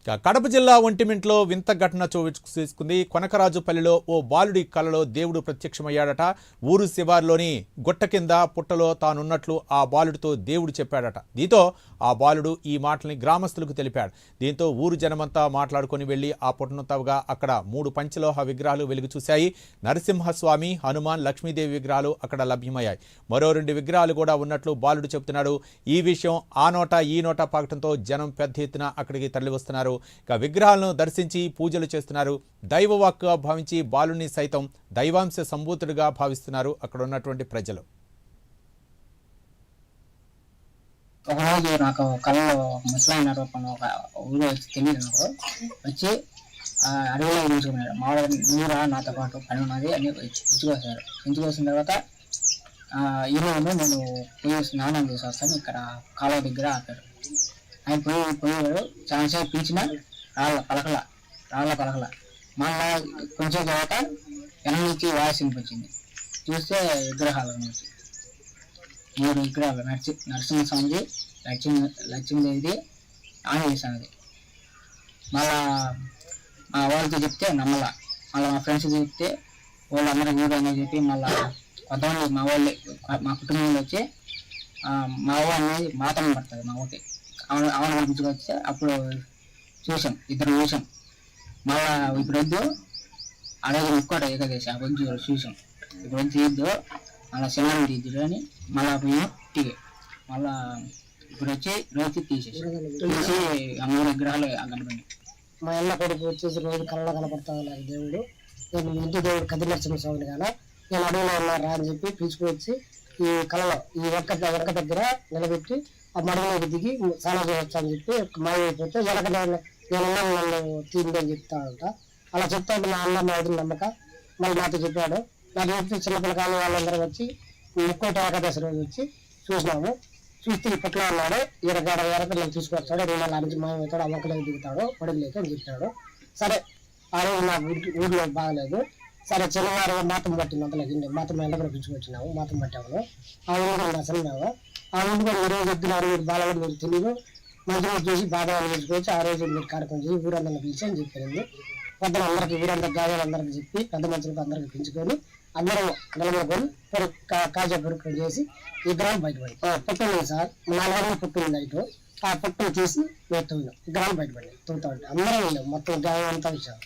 కడప జిల్లా ఒంటిమింట్లో వింత ఘటన చేసుకుంది. కొనకరాజుపల్లిలో ఓ బాలుడి కలలో దేవుడు ప్రత్యక్షమయ్యాడట. ఊరు శివార్లోని గుట్ట కింద పుట్టలో తానున్నట్లు ఆ బాలుడితో దేవుడు చెప్పాడట. దీంతో ఆ బాలుడు ఈ మాటల్ని గ్రామస్తులకు తెలిపాడు. దీంతో ఊరు జనమంతా మాట్లాడుకొని వెళ్లి ఆ పుట్టను తవ్వగా అక్కడ 3 పంచలోహ విగ్రహాలు వెలుగు చూశాయి. నరసింహస్వామి, హనుమాన్, లక్ష్మీదేవి విగ్రహాలు అక్కడ లభ్యమయ్యాయి. మరో 2 విగ్రహాలు కూడా ఉన్నట్లు బాలుడు చెబుతున్నాడు. ఈ విషయం ఆ నోట ఈ నోట పాకటంతో జనం పెద్ద ఎత్తున అక్కడికి తరలివస్తున్నారు. ఇక విగ్రహాలను దర్శించి పూజలు చేస్తున్నారు. దైవవాక్కుగా భావించి బాలుని సైతం దైవాంశ సంభూతుడిగా భావిస్తున్నారు అక్కడ ఉన్నటువంటి ప్రజలు. ఒకరోజు నాకు కళ్ళలో ముసలాయన రూపంలో ఒక ఊరు వచ్చి తెలియదు. నాకు వచ్చి అడవిలో ఉంచుకున్నాడు. మామూలుగా నీరా నాతో పాటు పని ఉన్నది అని ఉంచుకొచ్చారు. ఉంచుకొచ్చిన తర్వాత ఈరోజు నేను పోయి స్నానం చేసి వస్తాను, ఇక్కడ కాలువ దగ్గర ఆపారు. ఆయన పోయాడు. చాలాసేపు పీల్చిన రాళ్ళ పలకల మళ్ళా కొంచెం తర్వాత వెనక నుంచి వాయిస్ వినిపించింది. చూస్తే విగ్రహాల నుంచి 3 విగ్రహాలు, నరసింహస్వామిది, లక్ష్మీదేవిది, ఆంజనేయ స్వామిది. మళ్ళా మా వాళ్ళతో చెప్తే నమ్మల. మళ్ళీ మా ఫ్రెండ్స్కి చెప్తే వాళ్ళందరూ వీడియో అని చెప్పి మళ్ళీ కొంతమంది మా కుటుంబంలో వచ్చి మా ఊరు అనేది మాతం పడుతుంది. మా ఊరికి ఆవును పంపించుకొస్తే అప్పుడు చూసాం, 2 చూసాం. మళ్ళా ఇప్పుడు వద్దు అలాగే ముక్కోట ఏకాదశి ఆ కొంచెం చూసాం. ఇప్పుడు వద్దు తీద్దు, మళ్ళీ శనివారం తీద్దు అని మళ్ళీ పోయి టీవీ మళ్ళా ఇప్పుడు వచ్చి రోజు తీసి ఆ 3 విగ్రహాలు కనపడి మా అన్న కొడుకు వచ్చేసి రోజు కళ్ళలో కనపడతా ఉన్నారు దేవుడు. నేను ఇంటి దేవుడు కదిరి నరసింహస్వామిని కాన నేను అడవిలో ఉన్నారా అని చెప్పి పిలుచుకొచ్చి ఈ కళలో ఈ వెనక దగ్గర నిలబెట్టి ఆ మడుగులోకి దిగి స్నానం చేయవచ్చు అని చెప్పి మాయమైపోతే వెనక నన్ను తీరింది అని చెప్తాడంట. అలా చెప్తా ఉంటే మా అన్న మా వదిన నమ్మక మళ్ళీ నాతో చెప్పాడు. నాకు చెప్తే చిన్నపిల్లకాయలు వాళ్ళందరూ వచ్చి ముక్కోటి ఏకాదశి రోజు వచ్చి చూసినాము. చూస్తే ఇప్పట్లో ఉన్నాడు. ఈరగాడ నేను తీసుకొస్తాడు, 2 నెలల నుంచి మాయమవుతాడు, ఆ మొక్కలోకి దిగుతాడు, పొడుగులేక అని చెప్పాడు. సరే ఆ రోజు నాకు ఊరిలో బాగలేదు. సరే శనివారం మాతం పట్టింది. అంతలోకి మాతం ఎండ కూడా పిలుచుకొచ్చినాము, మాతం పట్టాము. ఆ ఊరు కూడా అసలు ఆ ఊరు కూడా 2 రోజు వద్దున్నారు, మీరు బాగా మీరు తెలియదు, మంచి రోజు చూసి బాగా పిలుచుకోవచ్చు, ఆ రోజు మీరు కార్యక్రమం చేసి ఊరందరిని పిలిచి అని చెప్పారండి. పెద్దలు అందరికీ ఊరంతా గాయాలందరికీ చెప్పి పెద్ద మనుషులకు అందరికీ పెంచుకొని అందరం నిలబడుకొని కాజా పొరుక్కలు చేసి విగ్రహాలు బయటపడి పుట్టు ఉంది సార్, 4 గంటల పుట్టు ఉంది నైట్. ఆ పుట్టును తీసి మేము విగ్రహాలు బయటపడి తోగుతా ఉంటాయి. అందరం వెళ్ళాం, మొత్తం గాయం అంతా వచ్చాము.